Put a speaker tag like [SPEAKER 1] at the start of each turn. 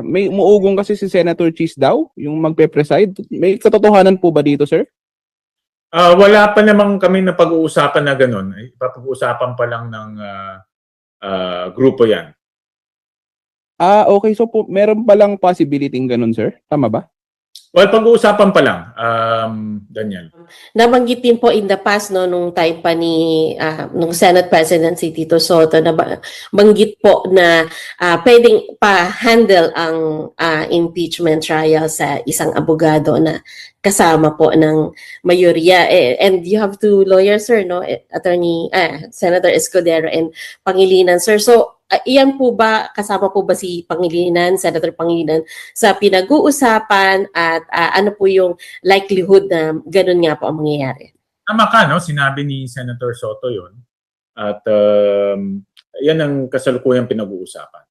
[SPEAKER 1] May umuugong kasi si Senator Cheese daw, yung magpe-preside. May katotohanan po ba dito, sir?
[SPEAKER 2] Wala pa namang kami na pag-uusapan na ganun. Ipapag-uusapan pa lang ng grupo yan.
[SPEAKER 1] Okay. So po, meron palang possibility ng ganun, sir? Tama ba?
[SPEAKER 2] Well, pag-uusapan pa lang, Daniel.
[SPEAKER 3] Nabanggit din po in the past no nung time pa ni nung Senate President si Tito Soto na banggit po na pwedeng pa-handle ang impeachment trial sa isang abogado na kasama po ng mayorya. And you have two lawyers, sir, no? Attorney Senator Escudero and Pangilinan, sir. So iyan po ba, kasama po ba si Pangilinan, Senator Pangilinan, sa pinag-uusapan at ano po yung likelihood na ganun nga po ang mangyayari?
[SPEAKER 2] Tama ka, no? Sinabi ni Senator Soto yun. At yan ang kasalukuyang pinag-uusapan.